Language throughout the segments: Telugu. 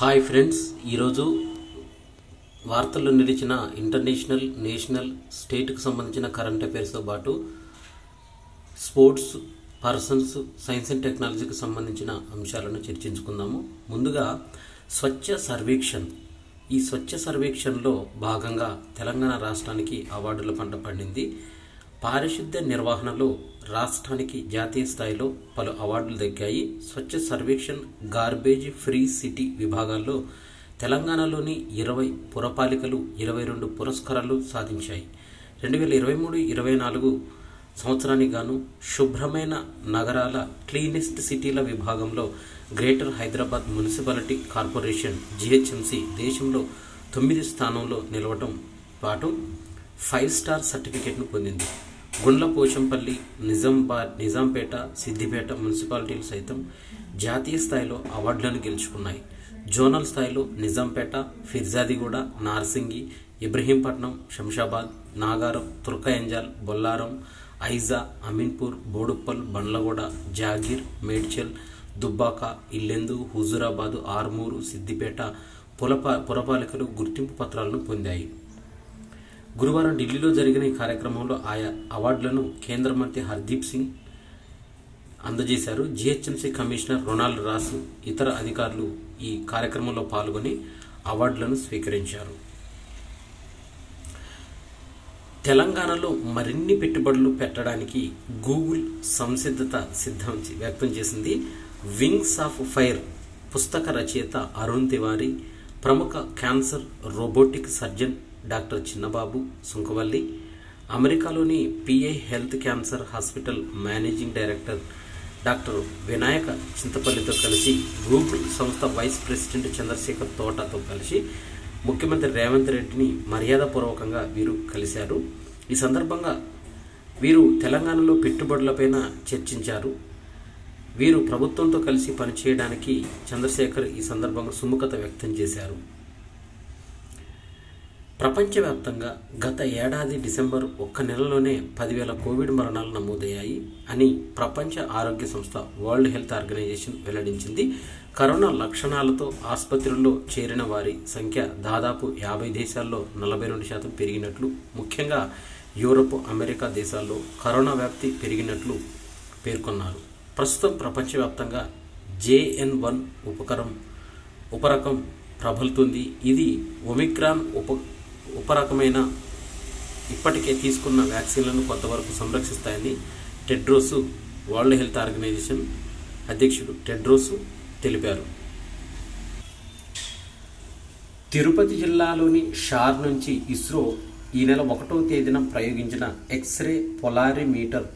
హాయ్ ఫ్రెండ్స్, ఈరోజు వార్తల్లో నిలిచిన ఇంటర్నేషనల్, నేషనల్, స్టేట్కి సంబంధించిన కరెంట్ అఫైర్స్తో పాటు స్పోర్ట్స్, పర్సన్స్, సైన్స్ అండ్ టెక్నాలజీకి సంబంధించిన అంశాలను చర్చించుకుందాము. ముందుగా స్వచ్ఛ సర్వేక్షణ్. ఈ స్వచ్ఛ సర్వేక్షణ్లో భాగంగా తెలంగాణ రాష్ట్రానికి అవార్డుల పంట పండింది. పారిశుద్ధ్య నిర్వహణలో రాష్ట్రానికి జాతీయ స్థాయిలో పలు అవార్డులు దక్కాయి. స్వచ్ఛ సర్వేక్షణ్ గార్బేజ్ ఫ్రీ సిటీ విభాగాల్లో తెలంగాణలోని 20 పురపాలికలు 22 పురస్కారాలు సాధించాయి. 2023-24 సంవత్సరానికి గాను శుభ్రమైన నగరాల క్లీనెస్ట్ సిటీల విభాగంలో greater Hyderabad municipality corporation GHMC దేశంలో 9వ స్థానంలో నిలవటం పాటు 5 స్టార్ సర్టిఫికేట్ను పొందింది. గుండ్ల పోచంపల్లి, నిజాంపేట, సిద్దిపేట మున్సిపాలిటీలు సైతం జాతీయ స్థాయిలో అవార్డులను గెలుచుకున్నాయి. జోనల్ స్థాయిలో నిజాంపేట, ఫిర్జాదిగూడ, నార్సింగి, ఇబ్రహీంపట్నం, శంషాబాద్, నాగారం, తుర్కయంజాల్, బొల్లారం, ఐజా, అమీన్పూర్, బోడుప్పల్, బండ్లగూడ, జాగీర్, మేడ్చల్, దుబ్బాక, ఇల్లెందు, హుజూరాబాదు, ఆర్మూరు, సిద్దిపేట పురపాలికలు గుర్తింపు పత్రాలను పొందాయి. గురువారం ఢిల్లీలో జరిగిన ఈ కార్యక్రమంలో ఆయా అవార్డులను కేంద్ర మంత్రి హర్దీప్ సింగ్ అందజేశారు. GHMC కమిషనర్ రొనాల్డ్ రాసు, ఇతర అధికారులు ఈ కార్యక్రమంలో పాల్గొని అవార్డులను స్వీకరించారు. తెలంగాణలో మరిన్ని పెట్టుబడులు పెట్టడానికి గూగుల్ సంసిద్ధత వ్యక్తం చేసింది. వింగ్స్ ఆఫ్ ఫైర్ పుస్తక రచయిత అరుణ్ తివారీ, ప్రముఖ cancer robotic surgeon doctor Chinnababu Sunkavalli, అమెరికాలోని PI health cancer hospital managing director doctor Vinayaka చింతపల్లితో కలిసి గూగుల్ సంస్థ వైస్ ప్రెసిడెంట్ చంద్రశేఖర్ తోటతో కలిసి ముఖ్యమంత్రి రేవంత్ రెడ్డిని మర్యాదపూర్వకంగా వీరు కలిశారు. ఈ సందర్భంగా వీరు తెలంగాణలో పెట్టుబడులపైన చర్చించారు. వీరు ప్రభుత్వంతో కలిసి పనిచేయడానికి చంద్రశేఖర్ ఈ సందర్భంగా సుముఖత వ్యక్తం చేశారు. ప్రపంచవ్యాప్తంగా గత ఏడాది డిసెంబర్ ఒక్క నెలలోనే 10,000 కోవిడ్ మరణాలు నమోదయ్యాయి అని ప్రపంచ ఆరోగ్య సంస్థ వరల్డ్ హెల్త్ ఆర్గనైజేషన్ వెల్లడించింది. కరోనా లక్షణాలతో ఆసుపత్రుల్లో చేరిన వారి సంఖ్య దాదాపు 50 దేశాల్లో 42% పెరిగినట్లు, ముఖ్యంగా యూరప్, అమెరికా దేశాల్లో కరోనా వ్యాప్తి పెరిగినట్లు పేర్కొన్నారు. ప్రస్తుతం ప్రపంచవ్యాప్తంగా JN.1 ఉపరకం ప్రబలుతుంది. ఇది ఒమిక్రాన్ ఉపరకమైన ఇప్పటికే తీసుకున్న వ్యాక్సిన్లను కొంతవరకు సంరక్షిస్తాయని టెడ్రోస్, వరల్డ్ హెల్త్ ఆర్గనైజేషన్ అధ్యక్షుడు టెడ్రోస్ తెలిపారు. తిరుపతి జిల్లాలోని షార్ నుంచి ఇస్రో ఈ నెల 1వ తేదీన ప్రయోగించిన ఎక్స్రే పొలారిమీటర్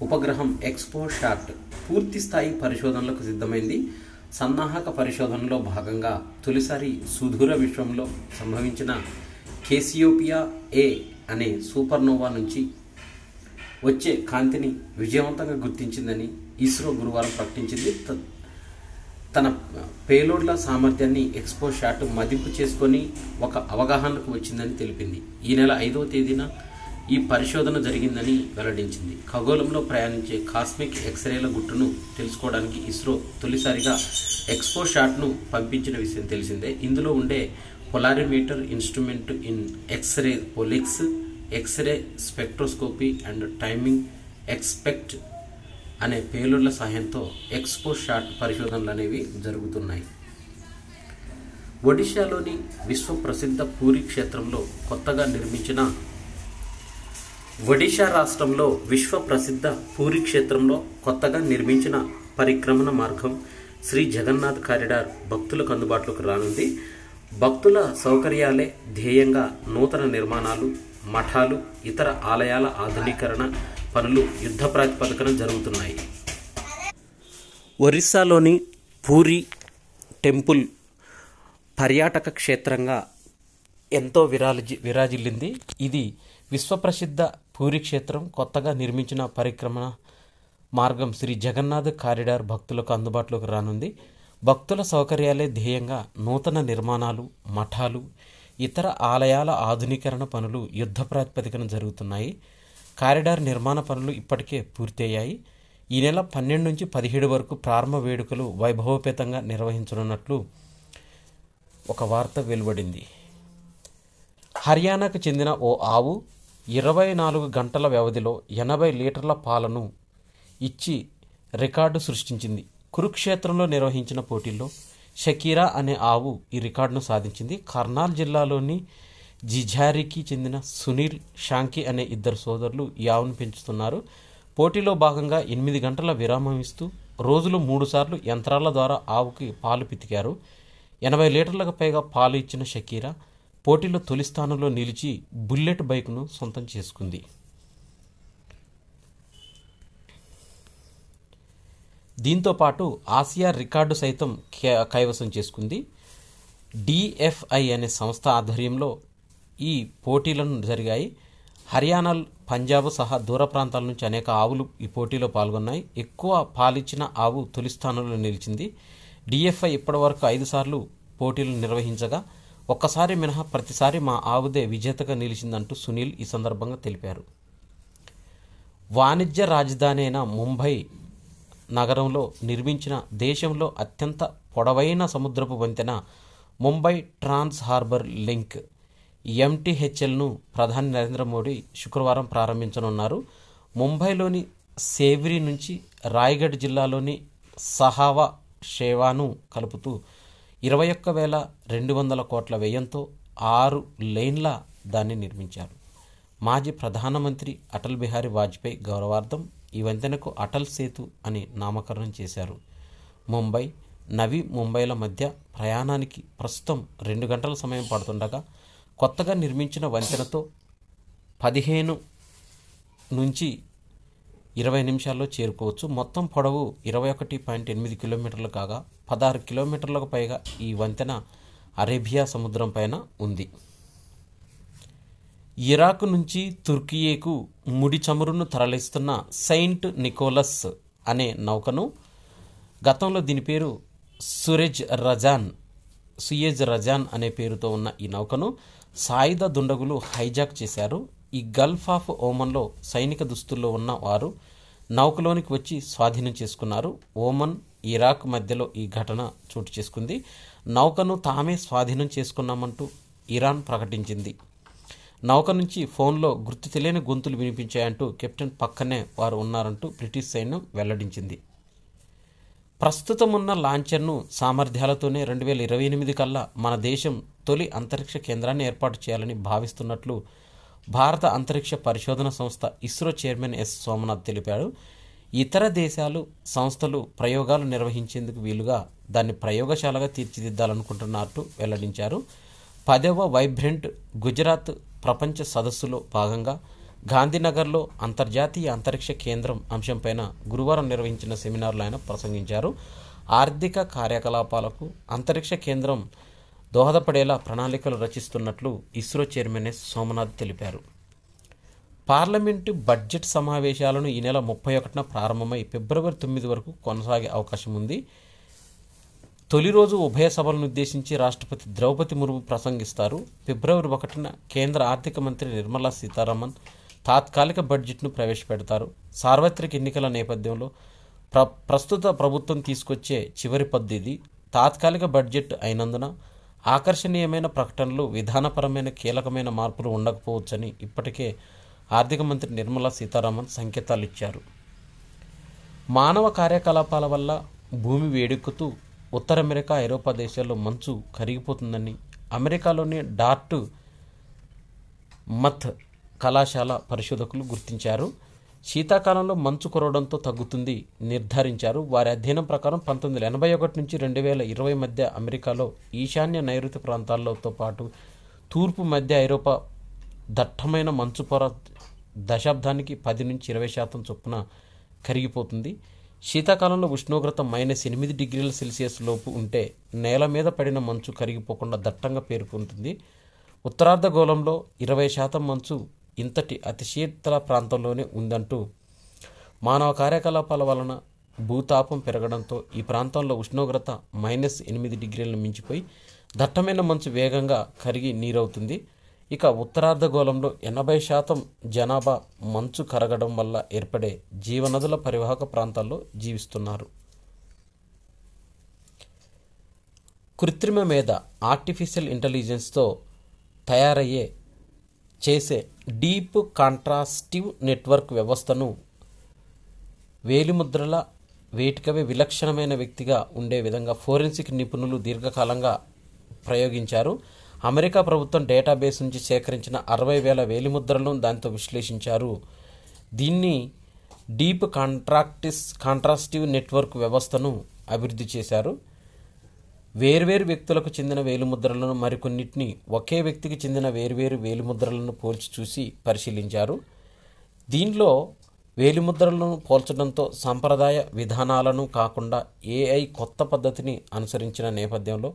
ఉపగ్రహం ఎక్స్పోశాట్ పూర్తి స్థాయి పరిశోధనలకు సిద్ధమైంది. సన్నాహక పరిశోధనలో భాగంగా తొలిసారి సుదూర విశ్వంలో సంభవించిన కేసియోపియా A అనే సూపర్నోవా నుంచి వచ్చే కాంతిని విజయవంతంగా గుర్తించిందని ఇస్రో గురువారం ప్రకటించింది. తన పేలోడ్ల సామర్థ్యాన్ని ఎక్స్పోశాట్ మదింపు చేసుకొని ఒక అవగాహనకు వచ్చిందని తెలిపింది. ఈ నెల 5వ తేదీన ఈ పరిశోధన జరిగిందని వెల్లడించింది. ఖగోళంలో ప్రయాణించే కాస్మిక్ ఎక్స్రేల గుట్టును తెలుసుకోవడానికి ఇస్రో తొలిసారిగా ఎక్స్పోశాట్ను పంపించిన విషయం తెలిసిందే. ఇందులో ఉండే polarimeter instrument in X-ray POLIX, X-ray spectroscopy and timing XSPECT అనే పేలుళ్ల సహాయంతో ఎక్స్పోశాట్ పరిశోధనలు అనేవి జరుగుతున్నాయి. ఒడిశాలోని విశ్వ ప్రసిద్ధ పూరి క్షేత్రంలో కొత్తగా నిర్మించిన ఒడిశా రాష్ట్రంలో విశ్వ ప్రసిద్ధ పూరి క్షేత్రంలో కొత్తగా నిర్మించిన పరిక్రమణ మార్గం శ్రీ జగన్నాథ్ కారిడార్ భక్తులకు అందుబాటులోకి రానుంది. భక్తుల సౌకర్యాలే ధ్యేయంగా నూతన నిర్మాణాలు, మఠాలు, ఇతర ఆలయాల ఆధునీకరణ పనులు యుద్ధ ప్రాతిపదికన జరుగుతున్నాయి. ఒరిస్సాలోని పూరి టెంపుల్ పర్యాటక క్షేత్రంగా ఎంతో విరాజిల్లింది. ఇది విశ్వప్రసిద్ధ పూరి క్షేత్రం కొత్తగా నిర్మించిన పరిక్రమణ మార్గం శ్రీ జగన్నాథ్ కారిడార్ భక్తులకు అందుబాటులోకి రానుంది. భక్తుల సౌకర్యాలే ధ్యేయంగా నూతన నిర్మాణాలు, మఠాలు, ఇతర ఆలయాల ఆధునీకరణ పనులు యుద్ధ ప్రాతిపదికన జరుగుతున్నాయి. కారిడార్ నిర్మాణ పనులు ఇప్పటికే పూర్తయ్యాయి. ఈ నెల 12 నుంచి 17 వరకు ప్రారంభ వేడుకలు వైభవోపేతంగా నిర్వహించనున్నట్లు ఒక వార్త వెలువడింది. హర్యానాకు చెందిన ఓ ఆవు 24 గంటల వ్యవధిలో 80 లీటర్ల పాలను ఇచ్చి రికార్డు సృష్టించింది. కురుక్షేత్రంలో నిర్వహించిన పోటీల్లో షకీరా అనే ఆవు ఈ రికార్డును సాధించింది. కర్నాల్ జిల్లాలోని జిఝారికి చెందిన సునీల్ షాంకి అనే ఇద్దరు సోదరులు ఈ ఆవును పెంచుతున్నారు. పోటీలో భాగంగా 8 గంటల విరామం ఇస్తూ రోజులో 3 సార్లు యంత్రాల ద్వారా ఆవుకి పాలు పితికారు. 80 లీటర్లకు పైగా పాలు ఇచ్చిన షకీరా పోటీలో తొలి స్థానంలో నిలిచి బుల్లెట్ బైక్ను సొంతం చేసుకుంది. దీంతో పాటు ఆసియా రికార్డు సైతం కైవసం చేసుకుంది. డిఎఫ్ఐ అనే సంస్థ ఆధ్వర్యంలో ఈ పోటీలను జరిగాయి. హర్యానా, పంజాబ్ సహా దూర ప్రాంతాల నుంచి అనేక ఆవులు ఈ పోటీలో పాల్గొన్నాయి. ఎక్కువ పాలిచ్చిన ఆవు తొలి స్థానంలో నిలిచింది. డిఎఫ్ఐ ఇప్పటివరకు 5 సార్లు పోటీలు నిర్వహించగా ఒక్కసారి మినహా ప్రతిసారి మా ఆవుదే విజేతగా నిలిచిందంటూ సునీల్ ఈ సందర్భంగా తెలిపారు. వాణిజ్య రాజధాని అయిన ముంబై నగరంలో నిర్మించిన దేశంలో అత్యంత పొడవైన సముద్రపు వంతెన ముంబై ట్రాన్స్ హార్బర్ లింక్ ఎంటీహెచ్ఎల్ను ప్రధాని నరేంద్ర మోడీ శుక్రవారం ప్రారంభించనున్నారు. ముంబైలోని సేవ్రీ నుంచి రాయ్గఢ్ జిల్లాలోని సహావా షేవాను కలుపుతూ 21,200 కోట్ల వ్యయంతో 6 లేన్ల దాన్ని నిర్మించారు. మాజీ ప్రధానమంత్రి అటల్ బిహారీ వాజ్పేయి గౌరవార్థం ఈ వంతెనకు అటల్ సేతు అని నామకరణం చేశారు. ముంబై, నవీ ముంబైల మధ్య ప్రయాణానికి ప్రస్తుతం 2 గంటల సమయం పడుతుండగా కొత్తగా నిర్మించిన వంతెనతో 15 నుంచి 20 నిమిషాల్లో చేరుకోవచ్చు. మొత్తం పొడవు 21.8 కిలోమీటర్లు కాగా 16 కిలోమీటర్లకు పైగా ఈ వంతెన అరేబియా సముద్రం పైన ఉంది. ఇరాక్ నుంచి తుర్కియేకు ముడి చమురును తరలిస్తున్న సెయింట్ నికోలస్ అనే నౌకను, గతంలో దీని పేరు సుయేజ్ రజాన్ అనే పేరుతో ఉన్న ఈ నౌకను సాయుధ దుండగులు హైజాక్ చేశారు. ఈ గల్ఫ్ ఆఫ్ ఓమన్లో సైనిక దుస్తుల్లో ఉన్న వారు నౌకలోనికి వచ్చి స్వాధీనం చేసుకున్నారు. ఓమన్, ఇరాక్ మధ్యలో ఈ ఘటన చోటు చేసుకుంది. నౌకను తామే స్వాధీనం చేసుకున్నామంటూ ఇరాన్ ప్రకటించింది. నౌక నుంచి ఫోన్లో గుర్తు తెలియని గొంతులు వినిపించాయంటూ కెప్టెన్ పక్కనే వారు ఉన్నారంటూ బ్రిటిష్ సైన్యం వెల్లడించింది. ప్రస్తుతం ఉన్న లాంచర్ను సామర్థ్యాలతోనే 2028 కల్లా మన దేశం తొలి అంతరిక్ష కేంద్రాన్ని ఏర్పాటు చేయాలని భావిస్తున్నట్లు భారత అంతరిక్ష పరిశోధన సంస్థ ఇస్రో చైర్మన్ ఎస్ సోమనాథ్ తెలిపాడు. ఇతర దేశాలు, సంస్థలు ప్రయోగాలు నిర్వహించేందుకు వీలుగా దాన్ని ప్రయోగశాలగా తీర్చిదిద్దాలనుకుంటున్నట్టు వెల్లడించారు. 10వ వైబ్రెంట్ గుజరాత్ ప్రపంచ సదస్సులో భాగంగా గాంధీనగర్లో అంతర్జాతీయ అంతరిక్ష కేంద్రం అంశంపైన గురువారం నిర్వహించిన సెమినార్లో ఆయన ప్రసంగించారు. ఆర్థిక కార్యకలాపాలకు అంతరిక్ష కేంద్రం దోహదపడేలా ప్రణాళికలు రచిస్తున్నట్లు ఇస్రో చైర్మన్ ఎస్ సోమనాథ్ తెలిపారు. పార్లమెంటు బడ్జెట్ సమావేశాలను ఈ నెల 31న ప్రారంభమై ఫిబ్రవరి 9 వరకు కొనసాగే అవకాశం ఉంది. తొలి రోజు ఉభయ సభలను ఉద్దేశించి రాష్ట్రపతి ద్రౌపది ముర్ము ప్రసంగిస్తారు. ఫిబ్రవరి 1న కేంద్ర ఆర్థిక మంత్రి నిర్మలా సీతారామన్ తాత్కాలిక బడ్జెట్ను ప్రవేశపెడతారు. సార్వత్రిక ఎన్నికల నేపథ్యంలో ప్రస్తుత ప్రభుత్వం తీసుకొచ్చే చివరి పద్దు ఇది. తాత్కాలిక బడ్జెట్ అయినందున ఆకర్షణీయమైన ప్రకటనలు, విధానపరమైన కీలకమైన మార్పులు ఉండకపోవచ్చని ఇప్పటికే ఆర్థిక మంత్రి నిర్మలా సీతారామన్ సంకేతాలు ఇచ్చారు. మానవ కార్యకలాపాల వల్ల భూమి వేడెక్కుతూ ఉత్తర అమెరికా, ఐరోపా దేశాల్లో మంచు కరిగిపోతుందని అమెరికాలోని డార్ట్ మత్ కళాశాల పరిశోధకులు గుర్తించారు. శీతాకాలంలో మంచు కురవడంతో తగ్గుతుంది నిర్ధారించారు. వారి అధ్యయనం ప్రకారం 1981 నుంచి 2020 మధ్య అమెరికాలో ఈశాన్య నైరుతి ప్రాంతాలతో పాటు తూర్పు మధ్య ఐరోపా దట్టమైన మంచు పొర దశాబ్దానికి 10 నుంచి 20% చొప్పున కరిగిపోతుంది. శీతాకాలంలో ఉష్ణోగ్రత -8 డిగ్రీల సెల్సియస్ లోపు ఉంటే నేల మీద పడిన మంచు కరిగిపోకుండా దట్టంగా పేరుకుంటుంది. ఉత్తరార్ధగోళంలో 20% మంచు ఇంతటి అతి శీతల ప్రాంతంలోనే ఉందంటూ మానవ కార్యకలాపాల వలన భూతాపం పెరగడంతో ఈ ప్రాంతంలో ఉష్ణోగ్రత -8 డిగ్రీలను మించిపోయి దట్టమైన మంచు వేగంగా కరిగి నీరవుతుంది. ఇక ఉత్తరార్ధగోళంలో 80% జనాభా మంచు కరగడం వల్ల ఏర్పడే జీవనదుల పరివాహక ప్రాంతాల్లో జీవిస్తున్నారు. కృత్రిమ మేధ ఆర్టిఫిషియల్ ఇంటెలిజెన్స్తో తయారయ్యే చేసే డీప్ కాంట్రాస్టివ్ నెట్వర్క్ వ్యవస్థను వేలిముద్రల వేటికవే విలక్షణమైన వ్యక్తిగా ఉండే విధంగా ఫోరెన్సిక్ నిపుణులు దీర్ఘకాలంగా ప్రయోగించారు. అమెరికా ప్రభుత్వం డేటాబేస్ నుంచి సేకరించిన 60,000 వేలిముద్రలను దాంతో విశ్లేషించారు. దీన్ని డీప్ కాంట్రాస్టివ్ నెట్వర్క్ వ్యవస్థను అభివృద్ధి చేశారు. వేర్వేరు వ్యక్తులకు చెందిన వేలిముద్రలను మరికొన్నిటిని ఒకే వ్యక్తికి చెందిన వేర్వేరు వేలిముద్రలను పోల్చి చూసి పరిశీలించారు. దీనిలో వేలిముద్రలను పోల్చడంతో సంప్రదాయ విధానాలను కాకుండా ఏఐ కొత్త పద్ధతిని అనుసరించిన నేపథ్యంలో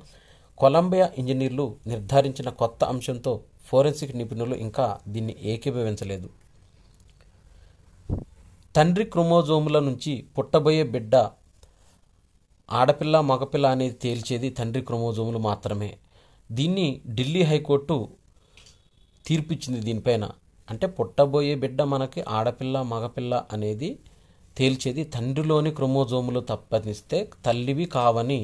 కొలంబియా ఇంజనీర్లు నిర్ధారించిన కొత్త అంశంతో ఫోరెన్సిక్ నిపుణులు ఇంకా దీన్ని ఏకీభవించలేదు. తండ్రి క్రోమోజోముల నుంచి పుట్టబోయే బిడ్డ ఆడపిల్ల మగపిల్ల అనేది తేల్చేది తండ్రి క్రోమోజోములు మాత్రమే. దీన్ని ఢిల్లీ హైకోర్టు తీర్పిచ్చింది. దీనిపైన అంటే పుట్టబోయే బిడ్డ మనకి ఆడపిల్ల మగపిల్ల అనేది తేల్చేది తండ్రిలోని క్రోమోజోములు తప్పనిస్తే తల్లివి కావని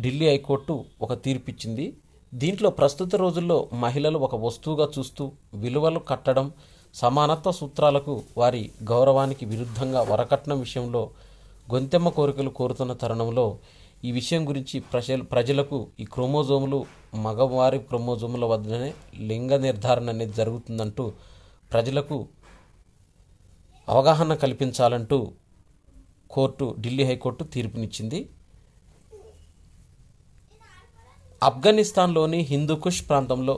ఢిల్లీ హైకోర్టు ఒక తీర్పిచ్చింది. దీంట్లో ప్రస్తుత రోజుల్లో మహిళలు ఒక వస్తువుగా చూస్తూ విలువలు కట్టడం, సమానత్వ సూత్రాలకు వారి గౌరవానికి విరుద్ధంగా వరకట్నం విషయంలో గొంతెమ్మ కోరికలు కోరుతున్న తరుణంలో ఈ విషయం గురించి ప్రజలకు ఈ క్రోమోజోములు మగవారి క్రోమోజోముల వద్దనే లింగ నిర్ధారణ అనేది జరుగుతుందంటూ ప్రజలకు అవగాహన కల్పించాలంటూ ఢిల్లీ హైకోర్టు తీర్పునిచ్చింది. ఆఫ్ఘనిస్తాన్లోని హిందూకుష్ ప్రాంతంలో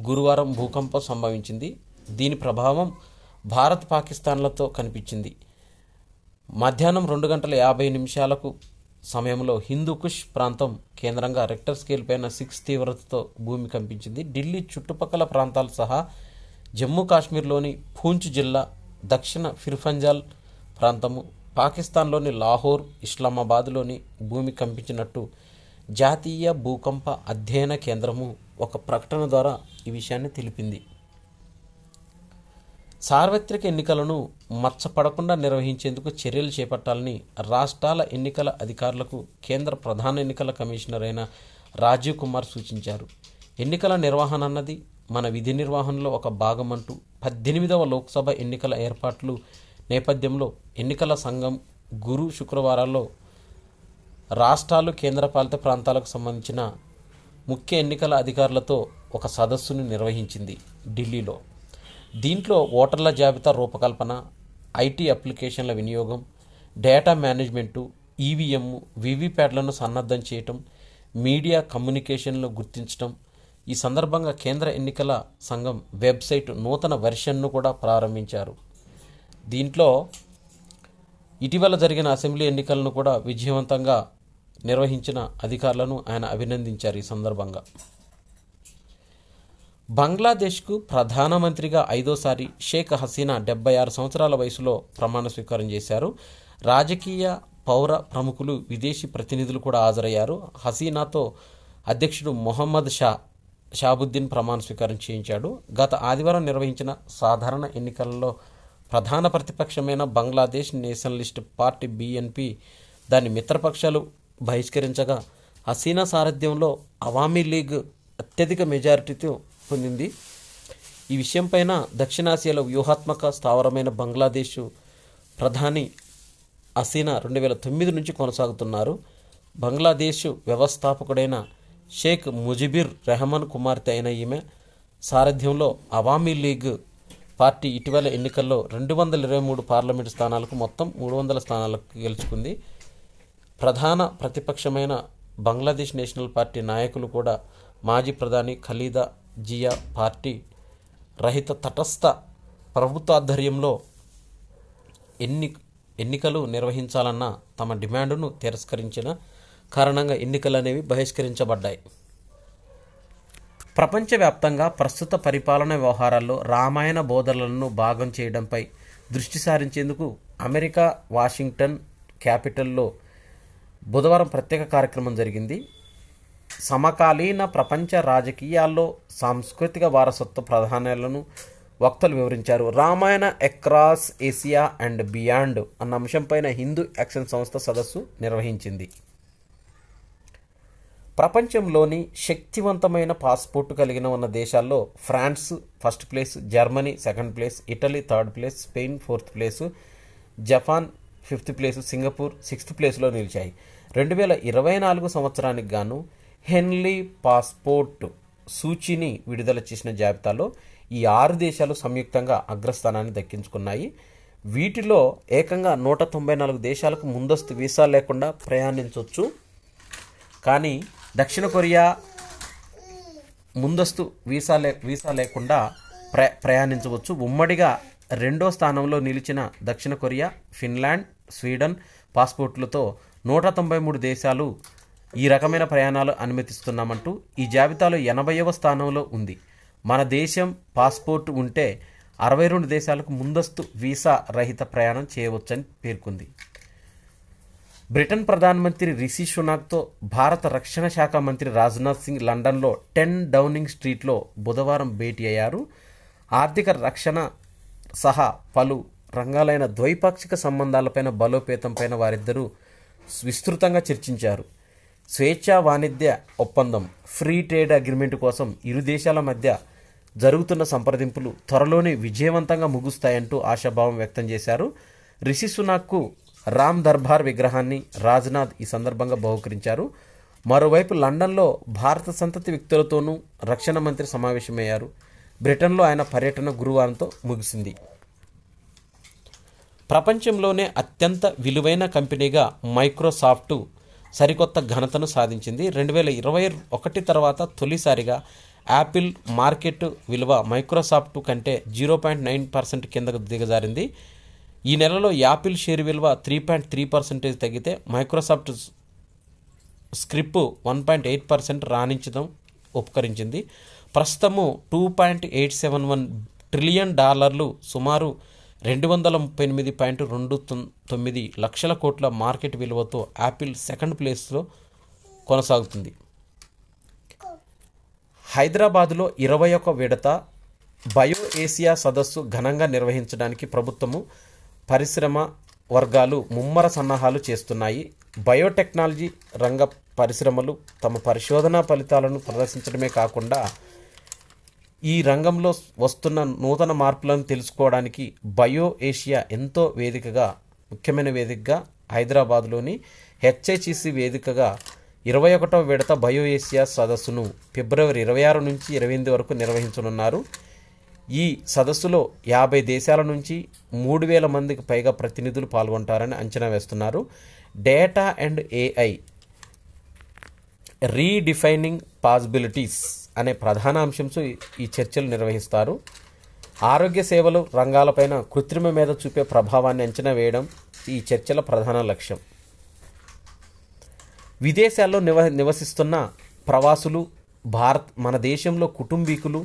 గురువారం భూకంపం సంభవించింది. దీని ప్రభావం భారత్ పాకిస్తాన్లతో కనిపించింది. మధ్యాహ్నం 2:50 సమయంలో హిందూకుష్ ప్రాంతం కేంద్రంగా రెక్టర్ స్కేల్ పైన 6 తీవ్రతతో భూమి కంపించింది. ఢిల్లీ చుట్టుపక్కల ప్రాంతాలు సహా జమ్మూ కాశ్మీర్లోని పూంచ్ జిల్లా, దక్షిణ ఫిర్ఫంజాల్ ప్రాంతము, పాకిస్తాన్లోని లాహోర్, ఇస్లామాబాద్లోని భూమి కంపించినట్టు జాతీయ భూకంప అధ్యయన కేంద్రము ఒక ప్రకటన ద్వారా ఈ విషయాన్ని తెలిపింది. సార్వత్రిక ఎన్నికలను మచ్చపడకుండా నిర్వహించేందుకు చర్యలు చేపట్టాలని రాష్ట్రాల ఎన్నికల అధికారులకు కేంద్ర ప్రధాన ఎన్నికల కమిషనర్ అయిన రాజీవ్ కుమార్ సూచించారు. ఎన్నికల నిర్వహణ అన్నది మన విధి నిర్వహణలో ఒక భాగం అంటూ 18వ లోక్సభ ఎన్నికల ఏర్పాట్లు నేపథ్యంలో ఎన్నికల సంఘం శుక్రవారాల్లో రాష్ట్రాలు, కేంద్రపాలిత ప్రాంతాలకు సంబంధించిన ముఖ్య ఎన్నికల అధికారులతో ఒక సదస్సును నిర్వహించింది ఢిల్లీలో. దీంట్లో ఓటర్ల జాబితా రూపకల్పన, ఐటీ అప్లికేషన్ల వినియోగం, డేటా మేనేజ్మెంటు, ఈవీఎం, వీవీప్యాట్లను సన్నద్ధం చేయటం, మీడియా కమ్యూనికేషన్లు గుర్తించడం. ఈ సందర్భంగా కేంద్ర ఎన్నికల సంఘం వెబ్సైట్ నూతన వెర్షన్ను కూడా ప్రారంభించారు. దీంట్లో ఇటీవల జరిగిన అసెంబ్లీ ఎన్నికలను కూడా విజయవంతంగా నిర్వహించిన అధికారులను ఆయన అభినందించారు. ఈ సందర్భంగా బంగ్లాదేశ్కు ప్రధానమంత్రిగా 5వసారి షేక్ హసీనా 76 సంవత్సరాల వయసులో ప్రమాణ స్వీకారం చేశారు. రాజకీయ, పౌర ప్రముఖులు, విదేశీ ప్రతినిధులు కూడా హాజరయ్యారు. హసీనాతో అధ్యక్షుడు మొహమ్మద్ షాబుద్దీన్ ప్రమాణ స్వీకారం చేయించాడు. గత ఆదివారం నిర్వహించిన సాధారణ ఎన్నికలలో ప్రధాన ప్రతిపక్షమైన బంగ్లాదేశ్ నేషనలిస్ట్ పార్టీ BNP దాని మిత్రపక్షాలు బహిష్కరించగా హసీనా సారథ్యంలో అవామీ లీగ్ అత్యధిక మెజారిటీతో పొందింది. ఈ విషయంపైన దక్షిణాసియాలో వ్యూహాత్మక స్థావరమైన బంగ్లాదేశ్ ప్రధాని హసీనా 2009 నుంచి కొనసాగుతున్నారు. బంగ్లాదేశ్ వ్యవస్థాపకుడైన షేక్ ముజిబుర్ రెహమాన్ కుమార్తె అయిన ఈమె సారథ్యంలో అవామీ లీగ్ పార్టీ ఇటీవల ఎన్నికల్లో 223 పార్లమెంటు స్థానాలకు మొత్తం 300 స్థానాలకు గెలుచుకుంది. ప్రధాన ప్రతిపక్షమైన బంగ్లాదేశ్ నేషనల్ పార్టీ నాయకులు కూడా మాజీ ప్రధాని ఖలీదా జియా పార్టీ రహిత తటస్థ ప్రభుత్వాధ్వర్యంలో ఎన్నికలు నిర్వహించాలన్న తమ డిమాండును తిరస్కరించిన కారణంగా ఎన్నికలు అనేవి బహిష్కరించబడ్డాయి. ప్రపంచవ్యాప్తంగా ప్రస్తుత పరిపాలన వ్యవహారాల్లో రామాయణ బోధనలను భాగం చేయడంపై దృష్టి సారించేందుకు అమెరికా వాషింగ్టన్ క్యాపిటల్లో బుధవారం ప్రత్యేక కార్యక్రమం జరిగింది. సమకాలీన ప్రపంచ రాజకీయాల్లో సాంస్కృతిక వారసత్వ ప్రాధాన్యాలను వక్తలు వివరించారు. Ramayana across Asia and beyond అన్న అంశంపైన హిందూ యాక్షన్ సంస్థ సదస్సు నిర్వహించింది. ప్రపంచంలోని శక్తివంతమైన పాస్పోర్ట్ కలిగిన ఉన్న దేశాల్లో France first place, Germany second place, Italy third place, Spain fourth place, Japan fifth place, Singapore sixth ప్లేస్లో నిలిచాయి. 2024 సంవత్సరానికి గాను హెన్లీ పాస్పోర్ట్ సూచీని విడుదల చేసిన జాబితాలో ఈ 6 దేశాలు సంయుక్తంగా అగ్రస్థానాన్ని దక్కించుకున్నాయి. వీటిలో ఏకంగా 194 దేశాలకు ముందస్తు వీసా లేకుండా ప్రయాణించవచ్చు. కానీ దక్షిణ కొరియా ముందస్తు వీసా లేకుండా ప్రయాణించవచ్చు. ఉమ్మడిగా 2వ స్థానంలో నిలిచిన దక్షిణ కొరియా, ఫిన్లాండ్, స్వీడన్ పాస్పోర్టులతో 193 దేశాలు ఈ రకమైన ప్రయాణాలు అనుమతిస్తున్నామంటూ ఈ జాబితాలో 80వ స్థానంలో ఉంది. మన దేశం పాస్పోర్ట్ ఉంటే 62 దేశాలకు ముందస్తు వీసా రహిత ప్రయాణం చేయవచ్చని పేర్కొంది. బ్రిటన్ ప్రధానమంత్రి రిషి సునాక్తో భారత రక్షణ శాఖ మంత్రి రాజ్నాథ్ సింగ్ లండన్లో 10 డౌనింగ్ స్ట్రీట్లో బుధవారం భేటీ అయ్యారు. ఆర్థిక, రక్షణ సహా పలు రంగాలైన ద్వైపాక్షిక సంబంధాలపైన బలోపేతంపైన వారిద్దరూ విస్తృతంగా చర్చించారు. స్వేచ్ఛా వాణిజ్య ఒప్పందం ఫ్రీ ట్రేడ్ అగ్రిమెంట్ కోసం ఇరు దేశాల మధ్య జరుగుతున్న సంప్రదింపులు త్వరలోనే విజయవంతంగా ముగుస్తాయంటూ ఆశాభావం వ్యక్తం చేశారు. రిషి సునాక్కు రామ్ దర్బార్ విగ్రహాన్ని రాజ్నాథ్ ఈ సందర్భంగా బహుకరించారు. మరోవైపు లండన్లో భారత సంతతి వ్యక్తులతోనూ రక్షణ మంత్రి సమావేశమయ్యారు. బ్రిటన్లో ఆయన పర్యటన గురువారంతో ముగిసింది. ప్రపంచంలోనే అత్యంత విలువైన కంపెనీగా మైక్రోసాఫ్ట్ సరికొత్త ఘనతను సాధించింది. 2021 తర్వాత తొలిసారిగా యాపిల్ మార్కెట్ విలువ మైక్రోసాఫ్ట్ కంటే 0.9% కిందకు దిగజారింది. ఈ నెలలో యాపిల్ షేర్ విలువ 3.3% తగ్గితే మైక్రోసాఫ్ట్ స్క్రిప్ 1.8% రాణించడం ఉపకరించింది. ప్రస్తుతము $2.871 ట్రిలియన్, సుమారు 238.29 లక్షల కోట్ల మార్కెట్ విలువతో యాపిల్ సెకండ్ ప్లేస్లో కొనసాగుతుంది. హైదరాబాదులో 21వ విడత బయో ఏసియా సదస్సు ఘనంగా నిర్వహించడానికి ప్రభుత్వము, పరిశ్రమ వర్గాలు ముమ్మర సన్నాహాలు చేస్తున్నాయి. బయోటెక్నాలజీ రంగ పరిశ్రమలు తమ పరిశోధనా ఫలితాలను ప్రదర్శించడమే కాకుండా ఈ రంగంలో వస్తున్న నూతన మార్పులను తెలుసుకోవడానికి బయో ఏషియా ఎంతో ముఖ్యమైన వేదికగా హైదరాబాద్లోని హెచ్ఐసిసి వేదికగా 21వ విడత బయో ఏషియా సదస్సును ఫిబ్రవరి 26 నుంచి 28 వరకు నిర్వహించనున్నారు. ఈ సదస్సులో 50 దేశాల నుంచి 3,000 మందికి పైగా ప్రతినిధులు పాల్గొంటారని అంచనా వేస్తున్నారు. Data and AI redefining possibilities అనే ప్రధాన అంశంతో ఈ చర్చలు నిర్వహిస్తారు. ఆరోగ్య సేవలు రంగాలపైన కృత్రిమ మీద చూపే ప్రభావాన్ని అంచనా వేయడం ఈ చర్చల ప్రధాన లక్ష్యం. విదేశాల్లో నివసిస్తున్న ప్రవాసులు మన దేశంలో కుటుంబీకులు,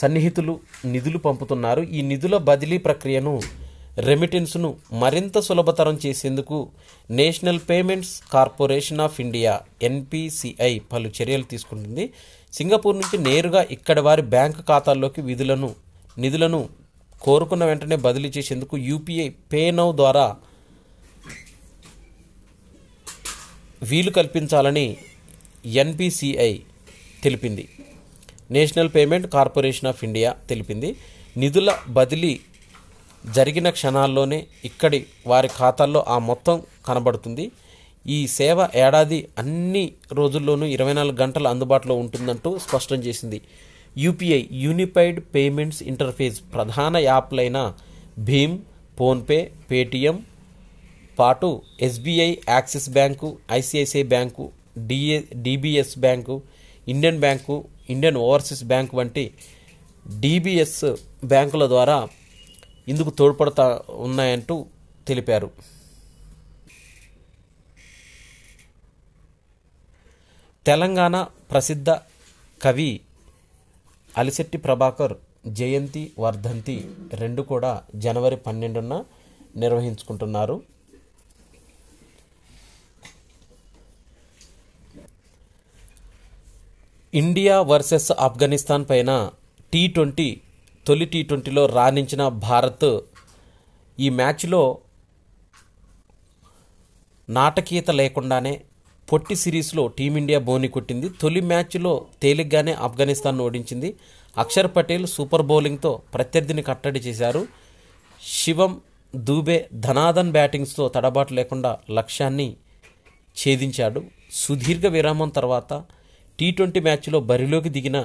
సన్నిహితులు నిధులు పంపుతున్నారు. ఈ నిధుల బదిలీ ప్రక్రియను, రెమిటెన్స్ను మరింత సులభతరం చేసేందుకు national payments corporation of India NPCI పలు చర్యలు తీసుకుంటుంది. సింగపూర్ నుంచి నేరుగా ఇక్కడి వారి బ్యాంకు ఖాతాల్లోకి నిధులను కోరుకున్న వెంటనే బదిలీ చేసేందుకు UPI పే నౌ ద్వారా వీలు కల్పించాలని NPCI తెలిపింది. National payment corporation of India తెలిపింది. నిధుల బదిలీ జరిగిన క్షణాల్లోనే ఇక్కడి వారి ఖాతాల్లో ఆ మొత్తం కనబడుతుంది. ఈ సేవ ఏడాది అన్ని రోజుల్లోనూ 24 గంటలు అందుబాటులో ఉంటుందంటూ స్పష్టం చేసింది. UPI యూనిఫైడ్ పేమెంట్స్ ఇంటర్ఫేస్ ప్రధాన యాప్లైన భీమ్, ఫోన్పే, పేటిఎం పాటు SBI, axis bank, ICICI bank, DBS bank, Indian bank, Indian overseas bank వంటి DBS బ్యాంకుల ద్వారా ఇందుకు తోడ్పడతా ఉన్నాయంటూ తెలిపారు. తెలంగాణ ప్రసిద్ధ కవి అలిశెట్టి ప్రభాకర్ జయంతి, వర్ధంతి రెండు కూడా జనవరి 12న నిర్వహించుకుంటున్నారు. ఇండియా వర్సెస్ ఆఫ్ఘనిస్తాన్ పైన తొలి T20లో రాణించిన భారత్ ఈ మ్యాచ్లో నాటకీయత లేకుండానే పొట్టి సిరీస్లో టీమిండియా బోని కొట్టింది. తొలి మ్యాచ్లో తేలిగ్గానే ఆఫ్ఘనిస్తాన్ను ఓడించింది. అక్షర్ పటేల్ సూపర్ బౌలింగ్తో ప్రత్యర్థిని కట్టడి చేశారు. శివం దూబే ధనాదన్ బ్యాటింగ్స్తో తడబాటు లేకుండా లక్ష్యాన్ని ఛేదించాడు. సుదీర్ఘ విరామం తర్వాత టీ20 మ్యాచ్లో బరిలోకి దిగిన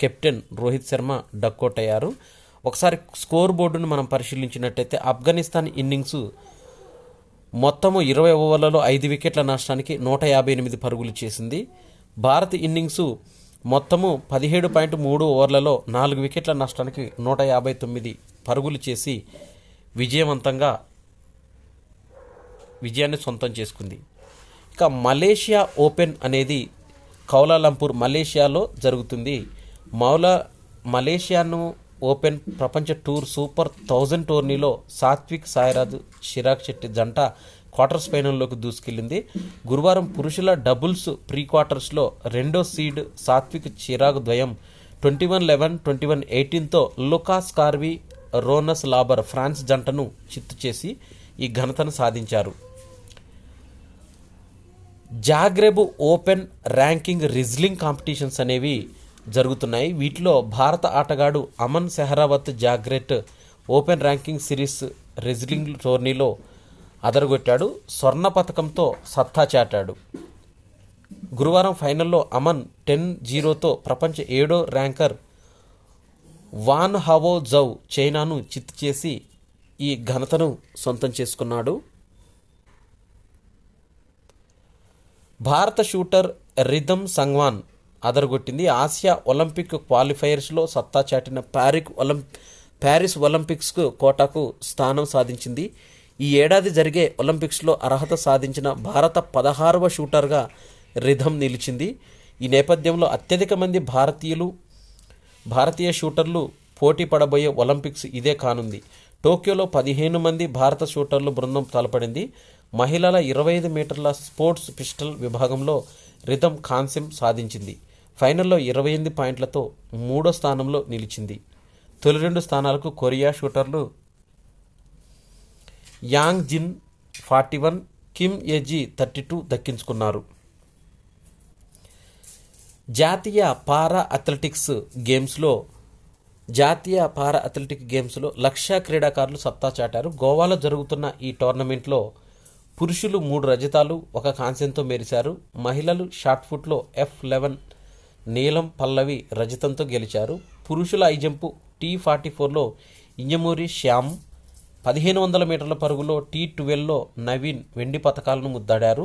కెప్టెన్ రోహిత్ శర్మ డక్అవుట్ అయ్యారు. ఒకసారి స్కోర్ బోర్డును మనం పరిశీలించినట్టయితే ఆఫ్ఘనిస్తాన్ ఇన్నింగ్స్ మొత్తము 20 ఓవర్లలో 5 వికెట్ల నష్టానికి 158 పరుగులు చేసింది. భారత్ ఇన్నింగ్స్ మొత్తము 17.3 ఓవర్లలో 4 వికెట్ల నష్టానికి 159 పరుగులు చేసి విజయాన్ని సొంతం చేసుకుంది. ఇక మలేషియా ఓపెన్ అనేది కౌలాలంపూర్ మలేషియాలో జరుగుతుంది. మలేషియాను ఓపెన్ ప్రపంచ టూర్ సూపర్ 1000 టోర్నీలో సాత్విక్ సాయిరాజ్ చిరాగ్ శెట్టి జంట క్వార్టర్స్ ఫైనల్లోకి దూసుకెళ్లింది. గురువారం పురుషుల డబుల్స్ ప్రీ క్వార్టర్స్లో రెండో సీడ్ సాత్విక్ చిరాగ్ ద్వయం 21-11, 21-18తో Lucas Corvee Ronan Labar France జంటను చిత్తు చేసి ఈ ఘనతను సాధించారు. Zagreb Open ranking wrestling competitions అనేవి జరుగుతున్నాయి. వీటిలో భారత ఆటగాడు Aman Sehrawat Zagreb Open ranking series wrestling టోర్నీలో అదరగొట్టాడు. స్వర్ణ పతకంతో సత్తా చాటాడు. గురువారం ఫైనల్లో అమన్ 10-0తో ప్రపంచ 7వ ర్యాంకర్ వాన్ హవో జౌ చైనాను చిత్తు చేసి ఈ ఘనతను సొంతం చేసుకున్నాడు. భారత షూటర్ రిధమ్ సంగ్వాన్ అదరగొట్టింది. ఆసియా ఒలింపిక్ క్వాలిఫైయర్స్లో సత్తా చాటిన ప్యారిస్ ఒలింపిక్స్కు కోటాకు స్థానం సాధించింది. ఈ ఏడాది జరిగే ఒలింపిక్స్లో అర్హత సాధించిన భారత 16వ షూటర్గా రిధమ్ నిలిచింది. ఈ నేపథ్యంలో అత్యధిక మంది భారతీయ షూటర్లు పోటీ పడబోయే ఒలింపిక్స్ ఇదే కానుంది. టోక్యోలో 15 మంది భారత షూటర్లు బృందం తలపడింది. మహిళల 25 మీటర్ల స్పోర్ట్స్ పిస్టల్ విభాగంలో రిధమ్ కాంస్యం సాధించింది. ఫైనల్లో 28 పాయింట్లతో 3వ స్థానంలో నిలిచింది. తొలి 2 స్థానాలకు కొరియా షూటర్లు యాంగ్ జిన్ 41, కిమ్ ఏజీ 32 దక్కించుకున్నారు. జాతీయ పారా అథ్లెటిక్ గేమ్స్లో లక్ష్య క్రీడాకారులు సత్తా చాటారు. గోవాలో జరుగుతున్న ఈ టోర్నమెంట్లో పురుషులు 3 రజతాలు 1 కాంస్యంతో మెరిశారు. మహిళలు షాట్పుట్లో F11 నీలం పల్లవి రజతంతో గెలిచారు. పురుషుల హైజంపు T44లో ఇంజమూరి శ్యామ్, 1500 మీటర్ల పరుగులో T12లో నవీన్ వెండి పతకాలను ముద్దాడారు.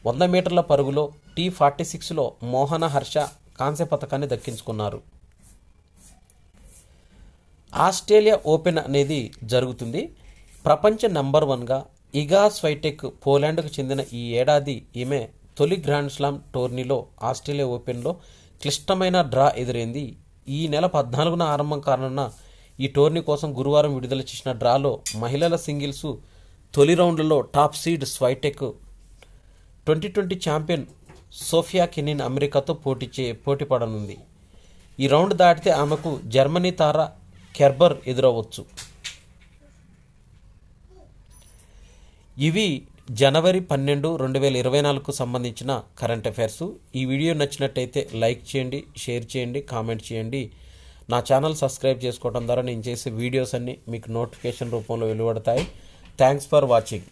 100 మీటర్ల పరుగులో T46లో మోహన హర్ష కాంస్య పతకాన్ని దక్కించుకున్నారు. ఆస్ట్రేలియా ఓపెన్ అనేది జరుగుతుంది. ప్రపంచ నంబర్ 1గా ఇగా స్వైటెక్ పోలాండ్కు చెందిన ఈ ఏడాది ఈమె తొలి గ్రాండ్ స్లామ్ టోర్నీలో ఆస్ట్రేలియా ఓపెన్లో క్లిష్టమైన డ్రా ఎదురైంది. ఈ నెల 14న ఆరంభం కానున్న ఈ టోర్నీ కోసం గురువారం విడుదల చేసిన డ్రాలో మహిళల సింగిల్స్ తొలి రౌండ్లలో top seed Swiatek 2020 champion Sofia Kenin అమెరికాతో పోటీ పడనుంది. ఈ రౌండ్ దాటితే ఆమెకు జర్మనీ తార కెర్బర్ ఎదురవచ్చు. ఇవి జనవరి 12, 2024కు సంబంధించిన కరెంట్ అఫైర్స్. ఈ వీడియో నచ్చినట్టయితే లైక్ చేయండి, షేర్ చేయండి, కామెంట్ చేయండి. నా ఛానల్ సబ్స్క్రైబ్ చేసుకోవడం ద్వారా నేను చేసే వీడియోస్ అన్నీ మీకు నోటిఫికేషన్ రూపంలో వెలువడతాయి. Thanks for watching.